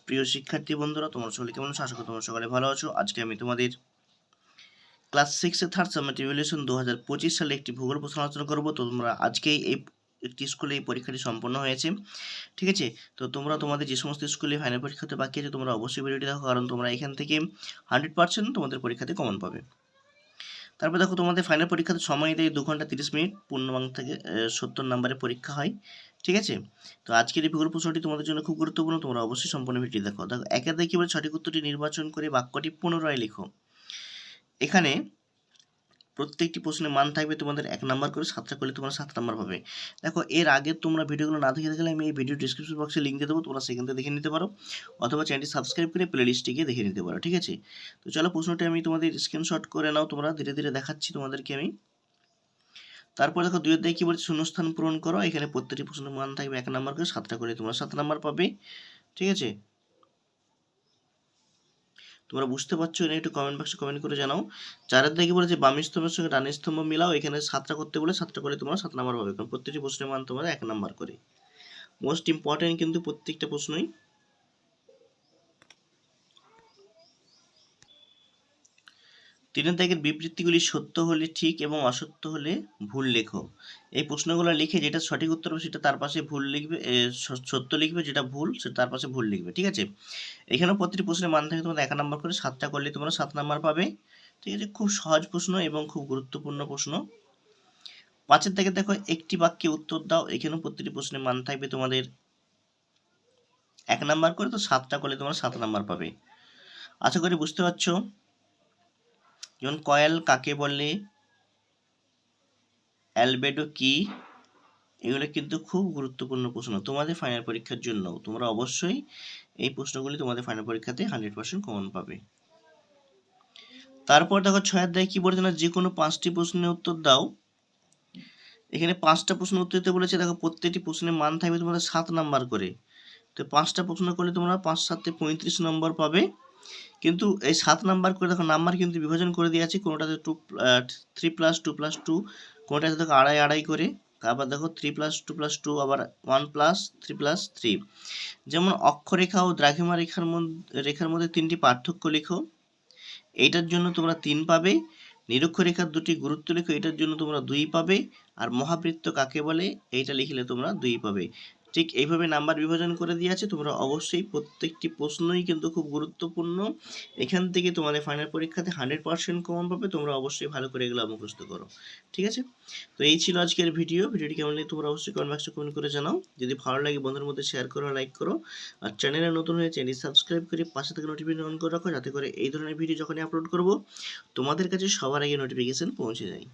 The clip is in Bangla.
প্রিয় শিক্ষার্থী বন্ধুরা, তোমরা সকলে কেমন আছো? আশা করি তোমরা সকলে ভালো আছো। আজকে আমি তোমাদের ক্লাস 6 এর থার্ড সামেটিভ ইভ্যালুয়েশন 2025 সালে একটি ভূগোল প্রশ্ন আলোচনা করব। তো তোমরা আজকেই একটি স্কুলে এই পরীক্ষাটি সম্পন্ন হয়েছে, ঠিক আছে? তো তোমরা তোমাদের যে সমস্ত স্কুলে ফাইনাল পরীক্ষাতে বাকি আছে তোমরা অবশ্যই ভিডিওটি দেখো, কারণ তোমরা এখান থেকে 100% তোমাদের পরীক্ষাতে কমন পাবে। তারপর দেখো, তোমাদের ফাইনাল পরীক্ষাতে সময় দেয় 2 ঘন্টা 30 মিনিট, পূর্ণাঙ্গ থেকে 70 নম্বরের পরীক্ষা হয়, ঠিক আছে? তো আজকের এই ভূগোল প্রশ্নটি তোমাদের জন্য খুব গুরুত্বপূর্ণ, তোমরা অবশ্যই সম্পূর্ণ ভিডিও দেখো। দেখো, একে দেখি বলে সঠিক উত্তরটি নির্বাচন করে বাক্যটি পুনরায় লিখো। এখানে প্রত্যেকটি প্রশ্নের মান থাকবে তোমাদের 1 নাম্বার করে, 7টা করলে তোমরা 7 নাম্বার পাবে। দেখো, এর আগে তোমরা ভিডিওগুলো না দেখে থাকলে আমি এই ভিডিও ডিসক্রিপশন বক্সে লিঙ্ক দিয়ে দেবো, তোমরা সেখান থেকে দেখে নিতে পারো, অথবা চ্যানেলটি সাবস্ক্রাইব করে প্লে লিস্টে গিয়ে দেখে নিতে পারো, ঠিক আছে? তো চলো, প্রশ্নটি আমি তোমাদের স্ক্রিনশট করে নাও, তোমরা ধীরে ধীরে দেখাচ্ছি তোমাদেরকে আমি। তারপর দেখো, 2 অধ্যায়ে কি বলছে, শূন্যস্থান পূরণ করো। এখানে প্রত্যেকটি প্রশ্নের মান থাকবে 1 নাম্বার করে, 7টা করে তোমরা 7 নাম্বার পাবে, ঠিক আছে? তোমরা বুঝতে পারছো না? একটু কমেন্ট বক্সে কমেন্ট করে জানাও। 4 অধ্যায়ে কি বলেছে, বাম স্তম্ভের সঙ্গে ডান স্তম্ভ মিলাও। এখানে 7টা করতে বলে 7টা করে তোমরা 7 নাম্বার পাবে, কারণ প্রত্যেকটি প্রশ্নের মান তোমরা 1 নাম্বার করে। মোস্ট ইম্পর্টেন্ট কিন্তু প্রত্যেকটা প্রশ্নই। 3 অধ্যায়ের বিবৃতিগুলি সত্য হলে ঠিক এবং অসত্য হলে ভুল লেখো। এই প্রশ্নগুলো লিখে যেটা সঠিক উত্তর হবে সেটা তার পাশে ভুল লিখবে, সত্য লিখবে, যেটা ভুল সেটা তার পাশে ভুল লিখবে, ঠিক আছে? এখানেও প্রতিটি প্রশ্নের মান থাকে তোমাদের 1 নাম্বার করে, 7টা করলে তোমরা 7 নাম্বার পাবে, ঠিক আছে? খুব সহজ প্রশ্ন এবং খুব গুরুত্বপূর্ণ প্রশ্ন। 5 থেকে দেখো, একটি বাক্যে উত্তর দাও। এখানেও প্রতিটি প্রশ্নের মান থাকবে তোমাদের 1 নাম্বার করে, তো 7টা করলে তোমরা 7 নাম্বার পাবে। আশা করি বুঝতে পারছো। যেমন, কয়েল কাকে বলে, অ্যালবেডো কি, এগুলো কিন্তু খুব গুরুত্বপূর্ণ প্রশ্ন তোমাদের ফাইনাল পরীক্ষার জন্য। তোমরা অবশ্যই এই প্রশ্নগুলি তোমাদের ফাইনাল পরীক্ষাতে 100% কমন পাবে। তারপর দেখো, 6 অধ্যায়ে কি বলেছে না, যে কোনো 5টি প্রশ্নের উত্তর দাও। এখানে 5টা প্রশ্ন উত্তর দিতে বলেছে। দেখো, প্রত্যেকটি প্রশ্নের মান থাকবে তোমাদের 7 নাম্বার করে। তো 5টা প্রশ্ন করলে তোমরা 5 7 35 নম্বর পাবে। কিন্তু এই 7 নাম্বার করে দেখো, নাম্বার কিন্তু বিভাজন করে দেওয়া আছে। কোনোটাতে 3+2+2, কোনোটাতে দেখো 2.5 করে। আবার দেখো 3+2+2, আবার 1+3+3। যেমন, অক্ষরেখা ও দ্রাঘিমা রেখার মধ্যে 3টি পার্থক্য লিখো। এইটার জন্য তোমরা 3 পাবে। নিরক্ষরেখার 2টি গুরুত্ব লিখো। এটার জন্য তোমরা 2 পাবে। আর মহাবৃত্ত কাকে বলে, এইটা লিখলে তোমরা 2 পাবে। ঠিক এইভাবে নাম্বার বিভাজন করে দিয়ে আছে। তোমরা অবশ্যই প্রত্যেকটি প্রশ্নই কিন্তু খুব গুরুত্বপূর্ণ। এখান থেকে তোমাদের ফাইনাল পরীক্ষাতে 100% কমন পাবে। তোমরা অবশ্যই ভালো করে এগুলো মুখস্থ করো, ঠিক আছে? তো এই ছিল আজকের ভিডিওটি কেমন লাগে তোমরা অবশ্যই কমেন্ট বক্সে কমেন্ট করে জানাও। যদি ভালো লাগে বন্ধুদের মধ্যে শেয়ার করো, লাইক করো। আর চ্যানেলে নতুন হয়ে চ্যানেল সাবস্ক্রাইব করে পাশে থেকে নোটিফিকেশন অন করে রাখো, যাতে করে এই ধরনের ভিডিও যখনই আপলোড করব তোমাদের কাছে সবার আগে নোটিফিকেশন পৌঁছে যায়।